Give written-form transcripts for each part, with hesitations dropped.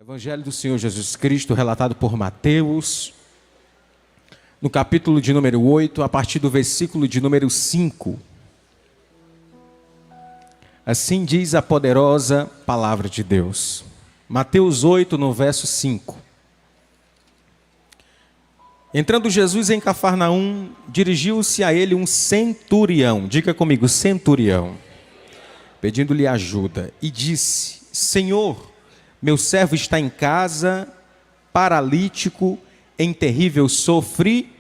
Evangelho do Senhor Jesus Cristo, relatado por Mateus, no capítulo de número 8, a partir do versículo de número 5. Assim diz a poderosa palavra de Deus. Mateus 8, no verso 5. Entrando Jesus em Cafarnaum, dirigiu-se a ele um centurião, diga comigo, centurião, pedindo-lhe ajuda, e disse: Senhor, meu servo está em casa, paralítico, em terrível sofrimento.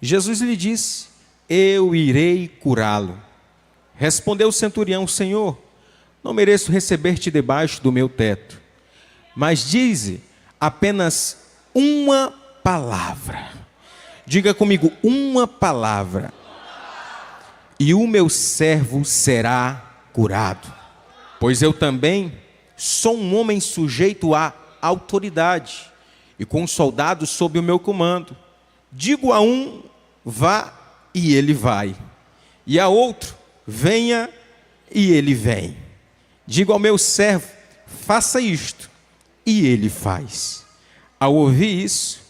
Jesus lhe disse: eu irei curá-lo. Respondeu o centurião: Senhor, não mereço receber-te debaixo do meu teto, mas dize apenas uma palavra. Diga comigo, uma palavra, e o meu servo será curado. Pois eu também sou um homem sujeito à autoridade, e com soldados sob o meu comando. Digo a um, vá, e ele vai. E a outro, venha, e ele vem. Digo ao meu servo, faça isto, e ele faz. Ao ouvir isso,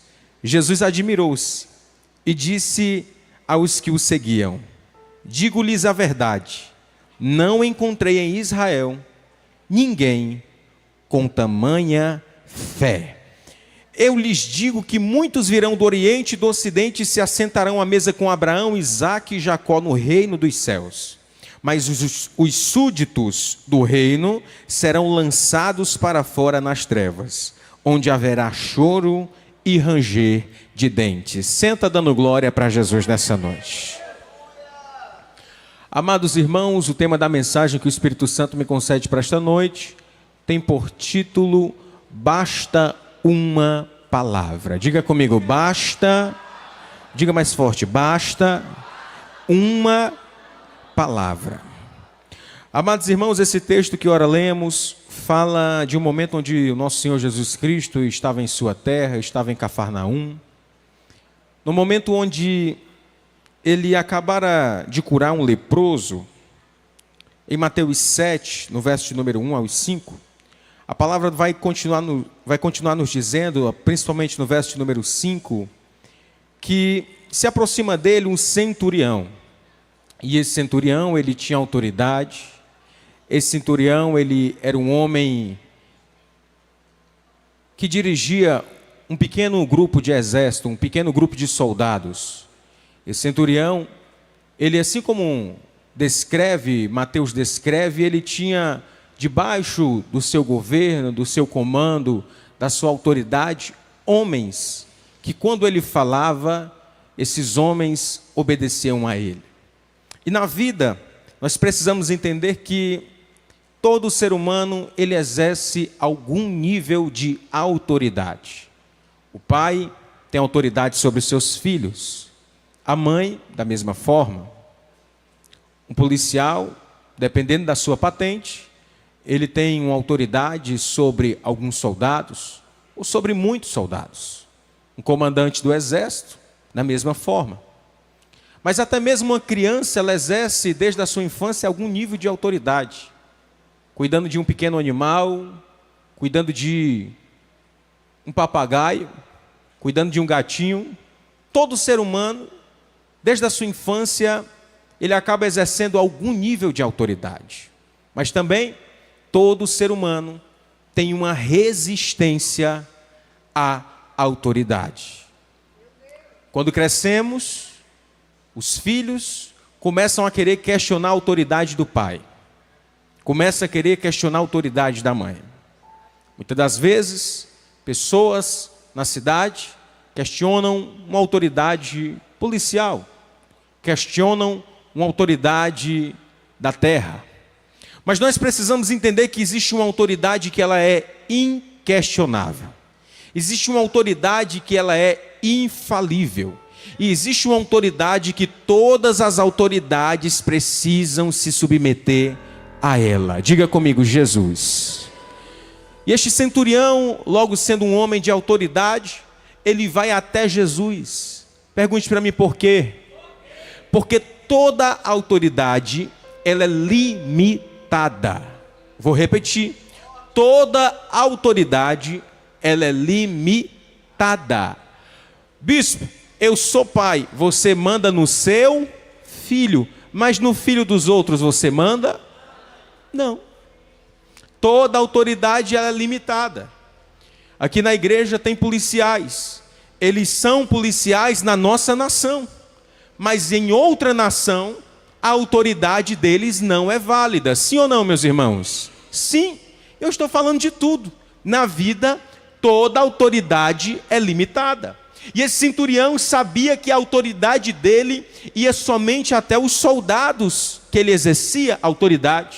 Jesus admirou-se e disse aos que o seguiam: digo-lhes a verdade, não encontrei em Israel ninguém com tamanha fé. Eu lhes digo que muitos virão do Oriente e do Ocidente e se assentarão à mesa com Abraão, Isaque e Jacó no reino dos céus. Mas os súditos do reino serão lançados para fora nas trevas, onde haverá choro e ranger de dentes. Senta dando glória para Jesus nessa noite. Amados irmãos, o tema da mensagem que o Espírito Santo me concede para esta noite tem por título: Basta uma palavra. Diga comigo, basta, diga mais forte, basta uma palavra. Amados irmãos, esse texto que ora lemos fala de um momento onde o nosso Senhor Jesus Cristo estava em sua terra, estava em Cafarnaum, no momento onde ele acabara de curar um leproso. Em Mateus 7, no verso de número 1 ao 5, a palavra vai continuar nos dizendo, principalmente no verso de número 5, que se aproxima dele um centurião. E esse centurião, ele tinha autoridade. Esse centurião, ele era um homem que dirigia um pequeno grupo de exército, um pequeno grupo de soldados. Esse centurião, ele, assim como Mateus descreve, ele tinha debaixo do seu governo, do seu comando, da sua autoridade, homens que, quando ele falava, esses homens obedeciam a ele. E na vida, nós precisamos entender que todo ser humano, ele exerce algum nível de autoridade. O pai tem autoridade sobre os seus filhos, a mãe, da mesma forma. Um policial, dependendo da sua patente, ele tem uma autoridade sobre alguns soldados, ou sobre muitos soldados. Um comandante do exército, da mesma forma. Mas até mesmo uma criança, ela exerce desde a sua infância algum nível de autoridade. Cuidando de um pequeno animal, cuidando de um papagaio, cuidando de um gatinho. Todo ser humano, desde a sua infância, ele acaba exercendo algum nível de autoridade. Mas também, todo ser humano tem uma resistência à autoridade. Quando crescemos, os filhos começam a querer questionar a autoridade do pai. Começam a querer questionar a autoridade da mãe. Muitas das vezes, pessoas na cidade questionam uma autoridade policial, questionam uma autoridade da terra. Mas nós precisamos entender que existe uma autoridade que ela é inquestionável. Existe uma autoridade que ela é infalível. E existe uma autoridade que todas as autoridades precisam se submeter a ela. Diga comigo, Jesus. E este centurião, logo sendo um homem de autoridade, ele vai até Jesus. Pergunte para mim por quê? Porque toda autoridade, ela é limitada. Vou repetir. toda autoridade, ela é limitada. Bispo, eu sou pai, você manda no seu filho, mas no filho dos outros você manda? Não. Toda autoridade ela é limitada. Aqui na igreja tem policiais. Eles são policiais na nossa nação. Mas em outra nação, a autoridade deles não é válida. Sim ou não, meus irmãos? Sim, eu estou falando de tudo. Na vida, toda autoridade é limitada. E esse centurião sabia que a autoridade dele ia somente até os soldados que ele exercia autoridade.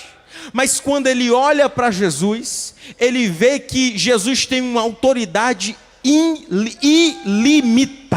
Mas quando ele olha para Jesus, ele vê que Jesus tem uma autoridade ilimitada.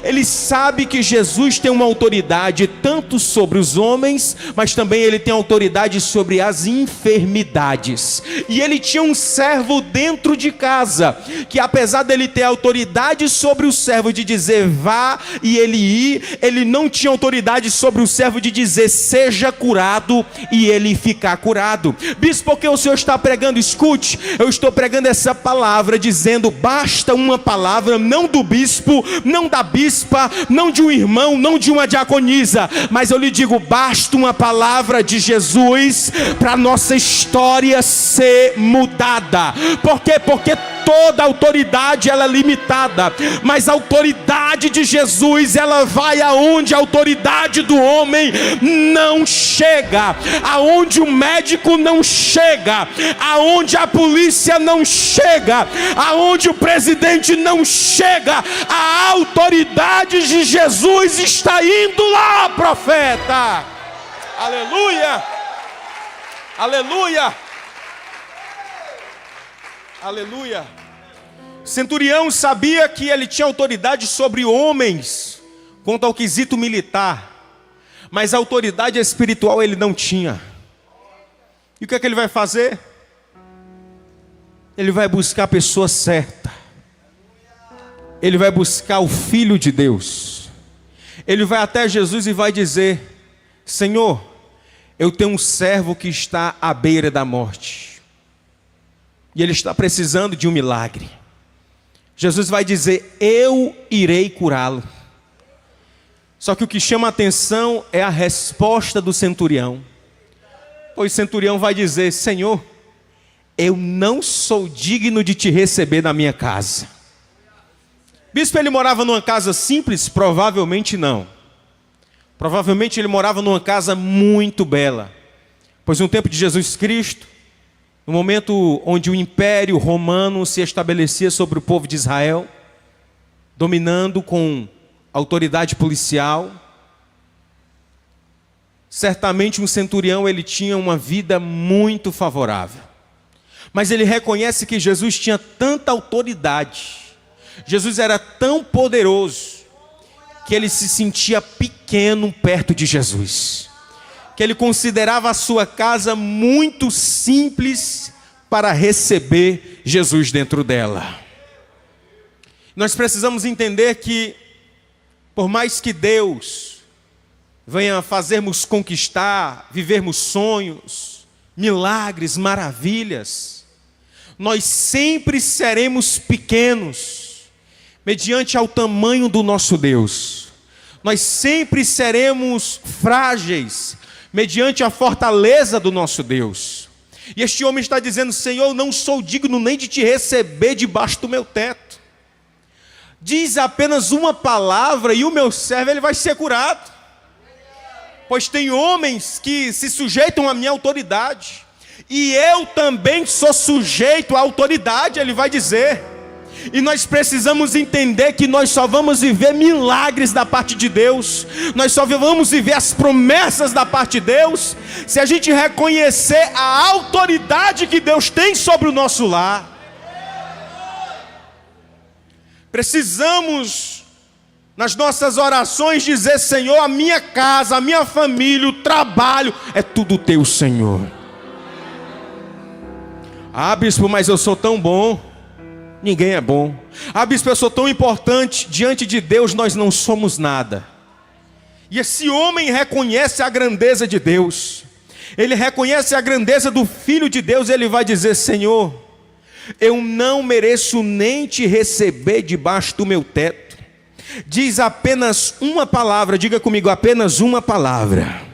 Ele sabe que Jesus tem uma autoridade tanto sobre os homens, mas também ele tem autoridade sobre as enfermidades. E ele tinha um servo dentro de casa, que apesar dele ter autoridade sobre o servo de dizer vá e ele ir, ele não tinha autoridade sobre o servo de dizer seja curado e ele ficar curado. Bispo, por que o senhor está pregando? Escute, eu estou pregando essa palavra dizendo basta uma palavra, não do bispo, não da bispa, não de um irmão, não de uma diaconisa, mas eu lhe digo, basta uma palavra de Jesus para nossa história ser mudada. Por quê? Porque toda autoridade ela é limitada, mas a autoridade de Jesus ela vai aonde a autoridade do homem não chega, aonde o médico não chega, aonde a polícia não chega, aonde o presidente não chega, a autoridade de Jesus está indo lá, profeta. Aleluia, aleluia, aleluia. Centurião sabia que ele tinha autoridade sobre homens quanto ao quesito militar, mas a autoridade espiritual ele não tinha. E o que é que ele vai fazer? Ele vai buscar a pessoa certa. Ele vai buscar o Filho de Deus. Ele vai até Jesus e vai dizer: Senhor, eu tenho um servo que está à beira da morte. E ele está precisando de um milagre. Jesus vai dizer: eu irei curá-lo. Só que o que chama a atenção é a resposta do centurião. Pois o centurião vai dizer: Senhor, eu não sou digno de te receber na minha casa. Bispo, ele morava numa casa simples? Provavelmente não. Provavelmente ele morava numa casa muito bela. Pois no tempo de Jesus Cristo, no momento onde o Império Romano se estabelecia sobre o povo de Israel, dominando com autoridade policial, certamente um centurião ele tinha uma vida muito favorável. Mas ele reconhece que Jesus tinha tanta autoridade, Jesus era tão poderoso, que ele se sentia pequeno perto de Jesus, que ele considerava a sua casa muito simples para receber Jesus dentro dela. Nós precisamos entender que, por mais que Deus venha fazermos conquistar, vivermos sonhos, milagres, maravilhas, nós sempre seremos pequenos mediante ao tamanho do nosso Deus. Nós sempre seremos frágeis mediante a fortaleza do nosso Deus. E este homem está dizendo: Senhor, eu não sou digno nem de te receber debaixo do meu teto. Diz apenas uma palavra e o meu servo ele vai ser curado. Pois tem homens que se sujeitam à minha autoridade, e eu também sou sujeito à autoridade, ele vai dizer. E nós precisamos entender que nós só vamos viver milagres da parte de Deus, nós só vamos viver as promessas da parte de Deus, se a gente reconhecer a autoridade que Deus tem sobre o nosso lar. Precisamos, nas nossas orações, dizer: Senhor, a minha casa, a minha família, o trabalho, é tudo teu, Senhor. Ah, bispo, mas eu sou tão bom. Ninguém é bom. Ah, bispo, eu sou tão importante. Diante de Deus nós não somos nada. E esse homem reconhece a grandeza de Deus. ele reconhece a grandeza do Filho de Deus, ele vai dizer: Senhor, eu não mereço nem te receber debaixo do meu teto. Diz apenas uma palavra, diga comigo, apenas uma palavra.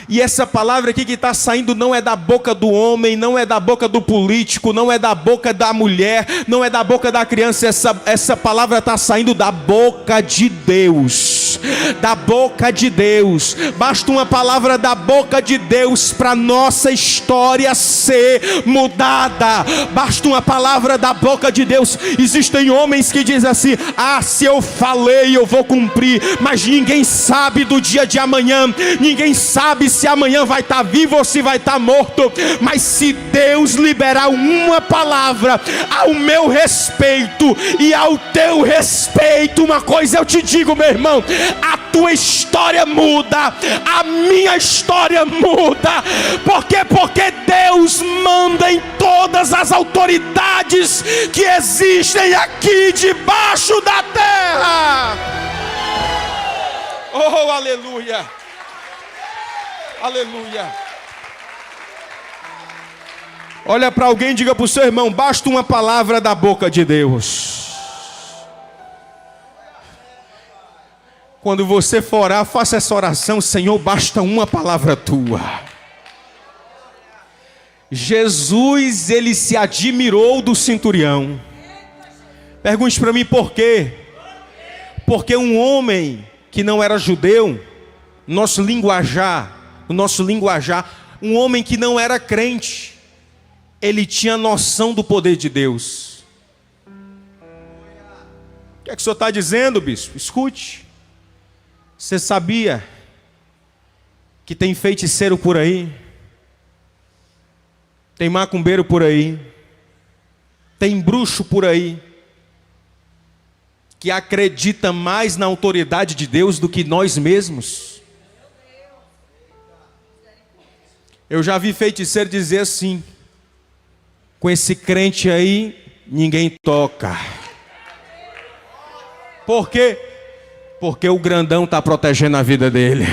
E essa palavra aqui que está saindo não é da boca do homem, não é da boca do político, não é da boca da mulher, não é da boca da criança. Essa palavra está saindo da boca de Deus. Da boca de Deus. Basta uma palavra da boca de Deus para nossa história ser mudada. Basta uma palavra da boca de Deus. Existem homens que dizem assim: ah, se eu falei eu vou cumprir. Mas ninguém sabe do dia de amanhã. Ninguém sabe se amanhã vai estar vivo ou se vai estar morto. Mas se Deus liberar uma palavra ao meu respeito e ao teu respeito, uma coisa eu te digo, meu irmão: a tua história muda, a minha história muda. Por quê? Porque Deus manda em todas as autoridades que existem aqui debaixo da terra. Oh, aleluia. Aleluia. Olha para alguém e diga para o seu irmão: basta uma palavra da boca de Deus. Quando você for orar, faça essa oração: Senhor, basta uma palavra tua. Jesus, ele se admirou do centurião. Pergunte para mim por quê? Porque um homem que não era judeu, no nosso linguajar, um homem que não era crente, ele tinha noção do poder de Deus. O que é que o senhor está dizendo, bispo? Escute. Você sabia que tem feiticeiro por aí? Tem macumbeiro por aí? Tem bruxo por aí? Que acredita mais na autoridade de Deus do que nós mesmos? Eu já vi feiticeiro dizer assim: com esse crente aí, ninguém toca. Por quê? Porque o grandão está protegendo a vida dele.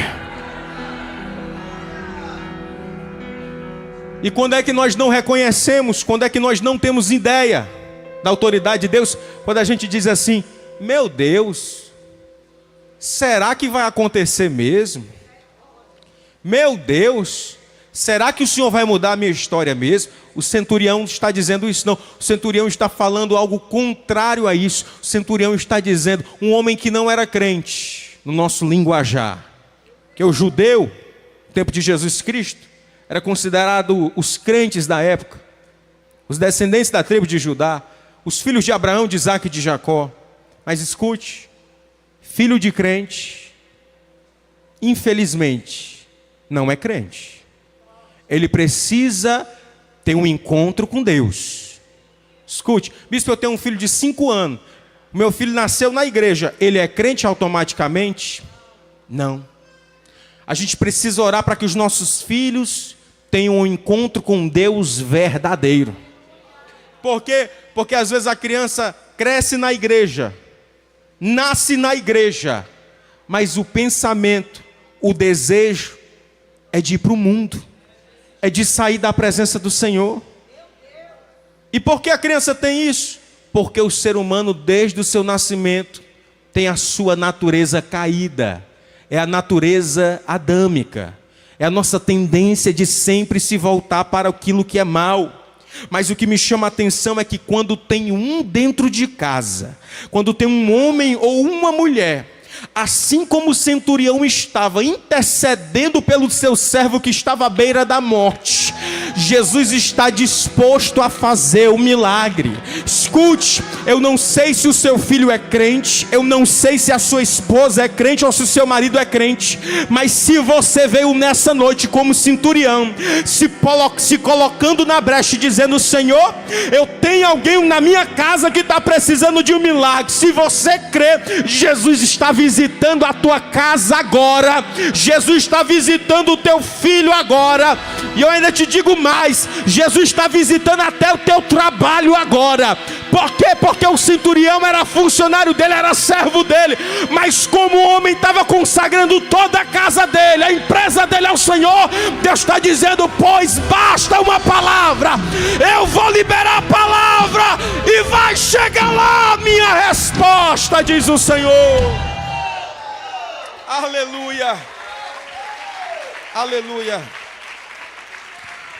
E quando é que nós não reconhecemos, quando é que nós não temos ideia da autoridade de Deus? Quando a gente diz assim: meu Deus, será que vai acontecer mesmo? Meu Deus, será que o Senhor vai mudar a minha história mesmo? O centurião está dizendo isso, não. O centurião está falando algo contrário a isso. O centurião está dizendo, um homem que não era crente, no nosso linguajar, que o judeu, no tempo de Jesus Cristo, era considerado os crentes da época, os descendentes da tribo de Judá, os filhos de Abraão, de Isaac e de Jacó. Mas escute, filho de crente, infelizmente, não é crente. Ele precisa ter um encontro com Deus. Escute, bispo, eu tenho um filho de 5 anos. O meu filho nasceu na igreja. Ele é crente automaticamente? Não. A gente precisa orar para que os nossos filhos tenham um encontro com Deus verdadeiro. Por quê? Porque às vezes a criança cresce na igreja, nasce na igreja, mas o pensamento, o desejo é de ir para o mundo, é de sair da presença do Senhor. E por que a criança tem isso? Porque o ser humano, desde o seu nascimento, tem a sua natureza caída. É a natureza adâmica. É a nossa tendência de sempre se voltar para aquilo que é mal. Mas o que me chama a atenção é que quando tem um dentro de casa, quando tem um homem ou uma mulher, assim como o centurião estava intercedendo pelo seu servo que estava à beira da morte, Jesus está disposto a fazer o milagre. Escute, eu não sei se o seu filho é crente, eu não sei se a sua esposa é crente ou se o seu marido é crente, mas se você veio nessa noite como centurião, se colocando na brecha e dizendo, Senhor, eu tenho alguém na minha casa que está precisando de um milagre. Se você crê, Jesus está visitando a tua casa agora, Jesus está visitando o teu filho agora, e eu ainda te digo mais, Jesus está visitando até o teu trabalho agora. Por quê? Porque o centurião era funcionário dele, era servo dele. Mas como o homem estava consagrando toda a casa dele, a empresa dele ao Senhor, Deus está dizendo: pois basta uma palavra, eu vou liberar a palavra e vai chegar lá a minha resposta, diz o Senhor. Aleluia, aleluia.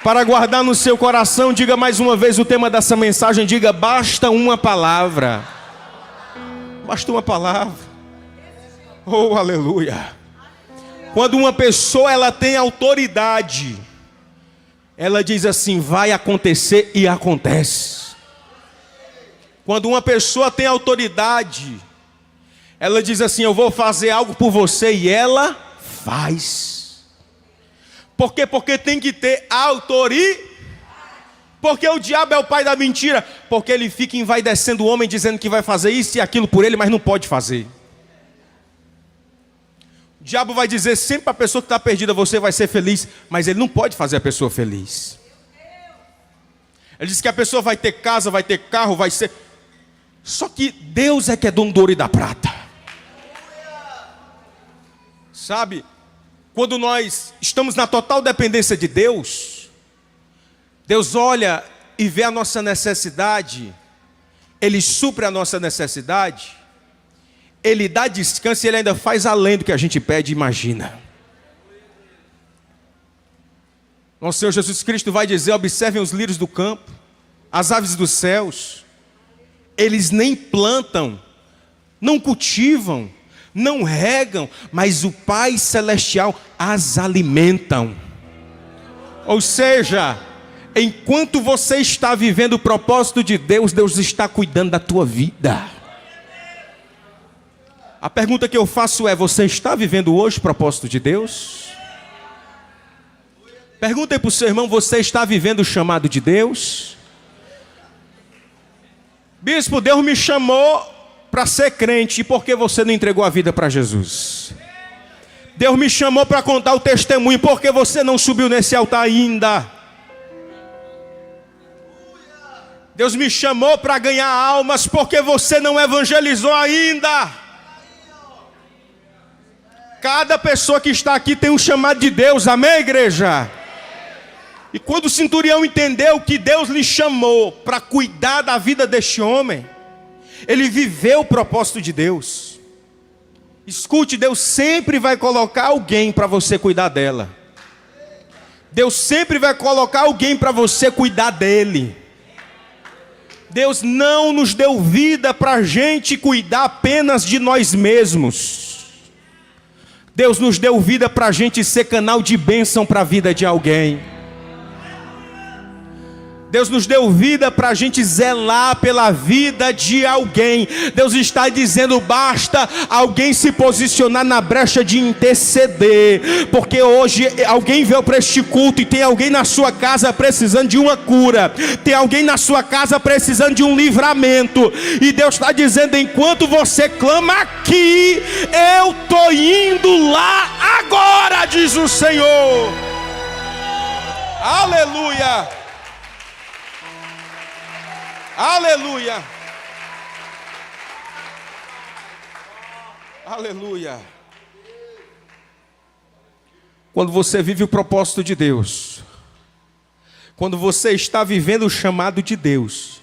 Para guardar no seu coração, diga mais uma vez o tema dessa mensagem, diga: basta uma palavra. Basta uma palavra. Oh, aleluia. Quando uma pessoa ela tem autoridade, ela diz assim: vai acontecer, e acontece. Quando uma pessoa tem autoridade, ela diz assim: eu vou fazer algo por você, e ela faz. Por quê? Porque tem que ter autoridade. Porque o diabo é o pai da mentira. Porque ele fica envaidecendo o homem, dizendo que vai fazer isso e aquilo por ele, mas não pode fazer. O diabo vai dizer sempre para a pessoa que está perdida: você vai ser feliz. Mas ele não pode fazer a pessoa feliz. Ele diz que a pessoa vai ter casa, vai ter carro, vai ser... Só que Deus é que é dono do ouro e da prata. Sabe? Quando nós estamos na total dependência de Deus, Deus olha e vê a nossa necessidade, Ele supre a nossa necessidade, Ele dá descanso e Ele ainda faz além do que a gente pede e imagina. Nosso Senhor Jesus Cristo vai dizer: observem os lírios do campo, as aves dos céus, eles nem plantam, não cultivam, não regam, mas o Pai Celestial as alimentam. Ou seja, enquanto você está vivendo o propósito de Deus, Deus está cuidando da tua vida. A pergunta que eu faço é: você está vivendo hoje o propósito de Deus? Pergunta aí para o seu irmão: você está vivendo o chamado de Deus? Bispo, Deus me chamou para ser crente, e por que você não entregou a vida para Jesus? Deus me chamou para contar o testemunho, por que você não subiu nesse altar ainda? Deus me chamou para ganhar almas, por que você não evangelizou ainda? Cada pessoa que está aqui tem um chamado de Deus, amém, igreja? E quando o centurião entendeu que Deus lhe chamou para cuidar da vida deste homem, ele viveu o propósito de Deus. Escute, Deus sempre vai colocar alguém para você cuidar dela. Deus sempre vai colocar alguém para você cuidar dele. Deus não nos deu vida para a gente cuidar apenas de nós mesmos. Deus nos deu vida para a gente ser canal de bênção para a vida de alguém. Deus nos deu vida para a gente zelar pela vida de alguém. Deus está dizendo: basta alguém se posicionar na brecha de interceder. Porque hoje alguém veio para este culto e tem alguém na sua casa precisando de uma cura. Tem alguém na sua casa precisando de um livramento. E Deus está dizendo: enquanto você clama aqui, eu estou indo lá agora, diz o Senhor. Aleluia. Aleluia. Aleluia. Quando você vive o propósito de Deus, quando você está vivendo o chamado de Deus,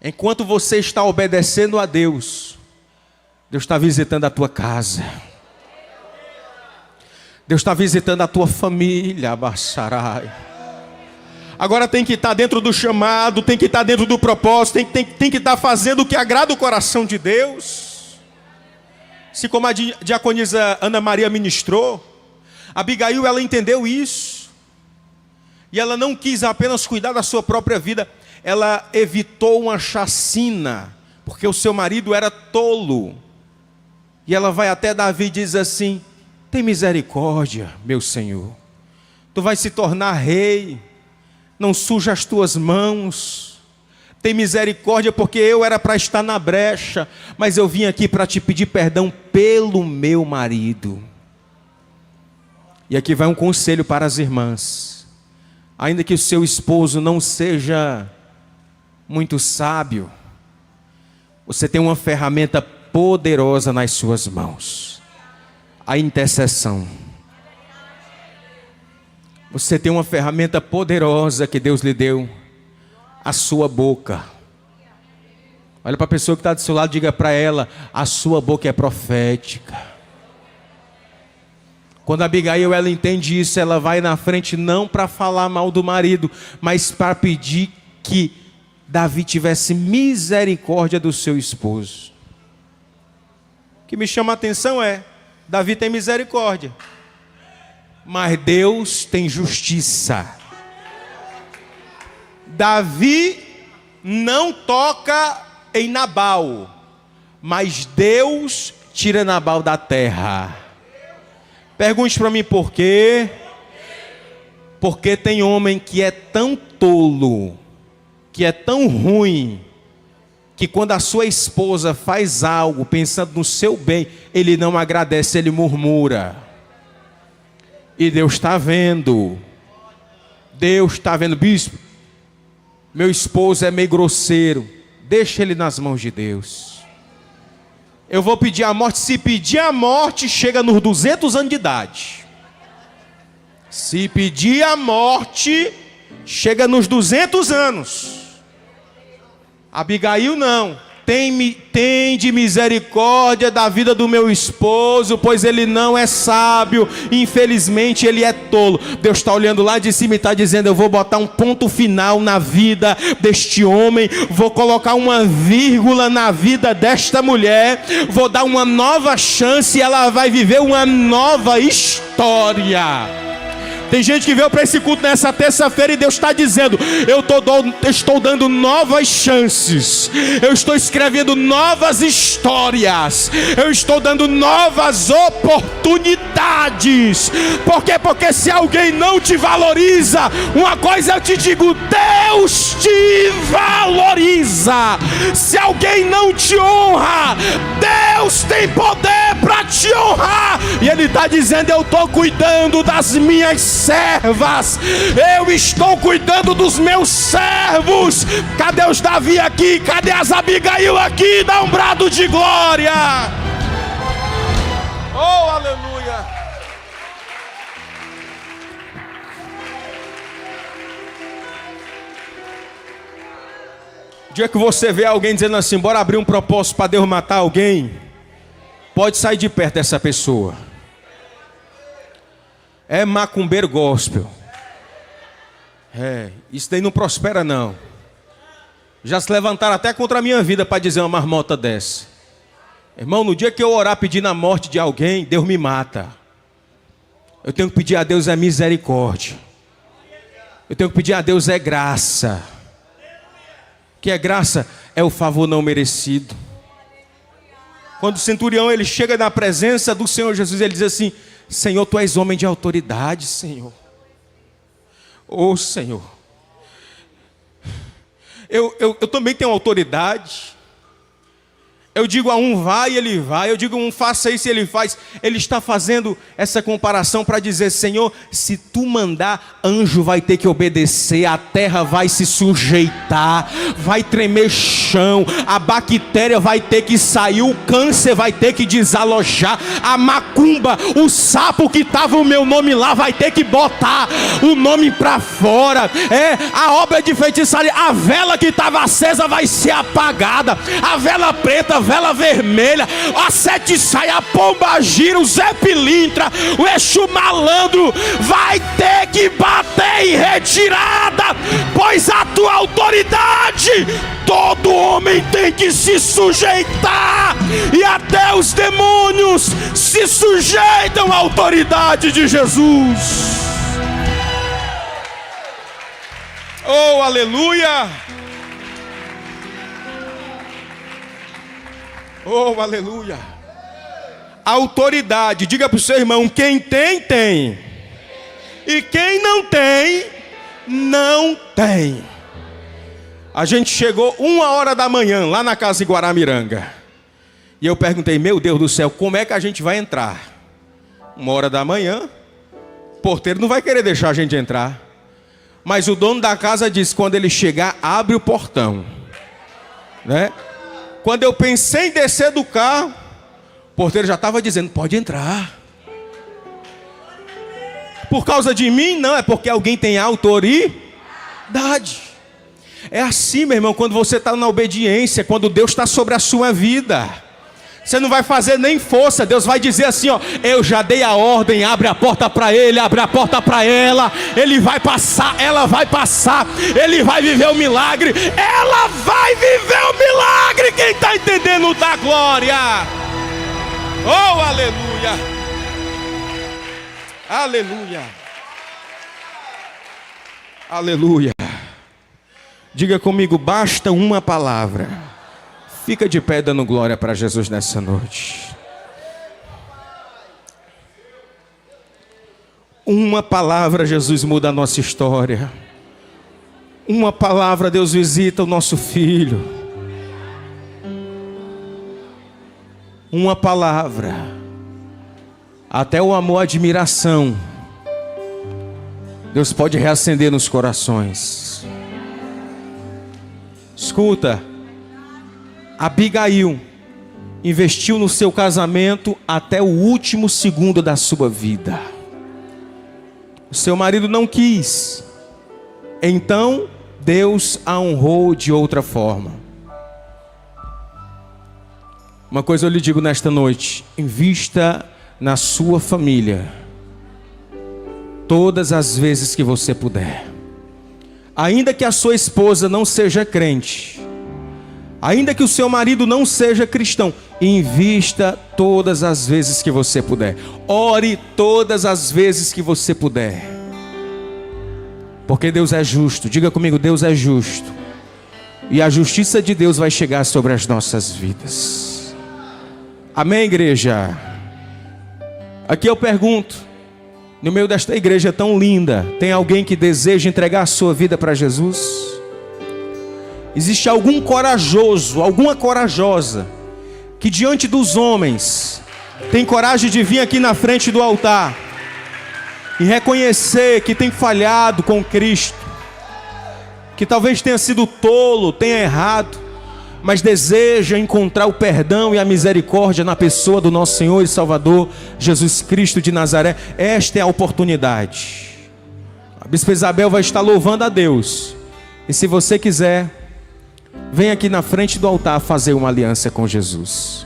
enquanto você está obedecendo a Deus, Deus está visitando a tua casa, Deus está visitando a tua família, Abaxarai. Agora tem que estar dentro do chamado, tem que estar dentro do propósito, tem que estar fazendo o que agrada o coração de Deus. Se como a diaconisa Ana Maria ministrou, Abigail, ela entendeu isso. E ela não quis apenas cuidar da sua própria vida, ela evitou uma chacina, porque o seu marido era tolo. E ela vai até Davi e diz assim: tem misericórdia, meu Senhor, tu vais se tornar rei, não suja as tuas mãos, tem misericórdia, porque eu era para estar na brecha, mas eu vim aqui para te pedir perdão pelo meu marido. E aqui vai um conselho para as irmãs: ainda que o seu esposo não seja muito sábio, você tem uma ferramenta poderosa nas suas mãos: a intercessão. Você tem uma ferramenta poderosa que Deus lhe deu: a sua boca. Olha para a pessoa que está do seu lado, diga para ela: a sua boca é profética. Quando a Abigail ela entende isso, ela vai na frente não para falar mal do marido, mas para pedir que Davi tivesse misericórdia do seu esposo. O que me chama a atenção é: Davi tem misericórdia, mas Deus tem justiça. Davi não toca em Nabal, mas Deus tira Nabal da terra. Pergunte para mim por quê? Porque tem homem que é tão tolo, que é tão ruim, que quando a sua esposa faz algo pensando no seu bem, ele não agradece, ele murmura. E Deus está vendo. Deus está vendo: bispo, meu esposo é meio grosseiro, deixa ele nas mãos de Deus. Eu vou pedir a morte. Se pedir a morte, chega nos 200 anos de idade. Se pedir a morte, chega nos 200 anos. Abigail não. Tem de misericórdia da vida do meu esposo, pois ele não é sábio, infelizmente ele é tolo. Deus está olhando lá de cima e está dizendo: eu vou botar um ponto final na vida deste homem, vou colocar uma vírgula na vida desta mulher, vou dar uma nova chance e ela vai viver uma nova história. Tem gente que veio para esse culto nessa terça-feira e Deus está dizendo: eu estou dando novas chances, eu estou escrevendo novas histórias, eu estou dando novas oportunidades. Por quê? Porque se alguém não te valoriza, uma coisa eu te digo: Deus te valoriza. Se alguém não te honra, Deus tem poder para te honrar. E Ele está dizendo: eu estou cuidando das minhas servas, eu estou cuidando dos meus servos. Cadê os Davi aqui? Cadê as Abigail aqui? Dá um brado de glória. Oh, aleluia. O dia que você vê alguém dizendo assim: bora abrir um propósito para Deus matar alguém, pode sair de perto dessa pessoa. É macumbeiro gospel. Isso daí não prospera não. Já se levantaram até contra a minha vida para dizer uma marmota dessa. Irmão, no dia que eu orar pedindo a morte de alguém, Deus me mata. Eu tenho que pedir a Deus é misericórdia. Eu tenho que pedir a Deus é graça. Que é graça? É o favor não merecido. Quando o centurião ele chega na presença do Senhor Jesus, ele diz assim: Senhor, tu és homem de autoridade, Senhor. Oh, Senhor, eu também tenho autoridade. Eu digo a um vai, ele vai. Eu digo a um faça isso, ele faz. Ele está fazendo essa comparação para dizer: Senhor, se tu mandar, anjo vai ter que obedecer, a terra vai se sujeitar, vai tremer chão, a bactéria vai ter que sair, o câncer vai ter que desalojar, a macumba, o sapo que estava o meu nome lá vai ter que botar o nome para fora. A obra de feitiçaria, a vela que estava acesa vai ser apagada, a vela preta, vela vermelha, a sete sai, a pomba gira, o Zé Pilintra, o Exu malandro vai ter que bater em retirada, pois a tua autoridade todo homem tem que se sujeitar, e até os demônios se sujeitam à autoridade de Jesus. Oh, aleluia! Oh, aleluia! Autoridade, diga para o seu irmão: quem tem, tem. E quem não tem, não tem. A gente chegou 1h da manhã lá na casa de Guaramiranga. E eu perguntei: meu Deus do céu, como é que a gente vai entrar? 1h da manhã, o porteiro não vai querer deixar a gente entrar. Mas o dono da casa disse: quando ele chegar, abre o portão. né? Quando eu pensei em descer do carro, o porteiro já estava dizendo, pode entrar. Por causa de mim? Não, é porque alguém tem autoridade. É assim, meu irmão, quando você está na obediência, quando Deus está sobre a sua vida. Você não vai fazer nem força, Deus vai dizer assim, ó, eu já dei a ordem, abre a porta para ele, abre a porta para ela, ele vai passar, ela vai passar, ele vai viver o milagre, ela vai viver o milagre, quem está entendendo dá glória, oh aleluia, aleluia, aleluia, diga comigo, basta uma palavra. Fica de pé dando glória para Jesus nessa noite. Uma palavra, Jesus muda a nossa história. Uma palavra, Deus visita o nosso filho. Uma palavra. Até o amor, a admiração. Deus pode reacender nos corações. Escuta. Abigail investiu no seu casamento até o último segundo da sua vida. O seu marido não quis. Então Deus a honrou de outra forma. Uma coisa eu lhe digo nesta noite: invista na sua família todas as vezes que você puder. Ainda que a sua esposa não seja crente, ainda que o seu marido não seja cristão, invista todas as vezes que você puder. Ore todas as vezes que você puder. Porque Deus é justo. Diga comigo, Deus é justo. E a justiça de Deus vai chegar sobre as nossas vidas. Amém, igreja? Aqui eu pergunto, no meio desta igreja tão linda, tem alguém que deseja entregar a sua vida para Jesus? Existe algum corajoso, alguma corajosa, que diante dos homens tem coragem de vir aqui na frente do altar e reconhecer que tem falhado com Cristo, que talvez tenha sido tolo, tenha errado, mas deseja encontrar o perdão e a misericórdia na pessoa do nosso Senhor e Salvador Jesus Cristo de Nazaré? Esta é a oportunidade. A Bispa Isabel vai estar louvando a Deus, e se você quiser, vem aqui na frente do altar fazer uma aliança com Jesus.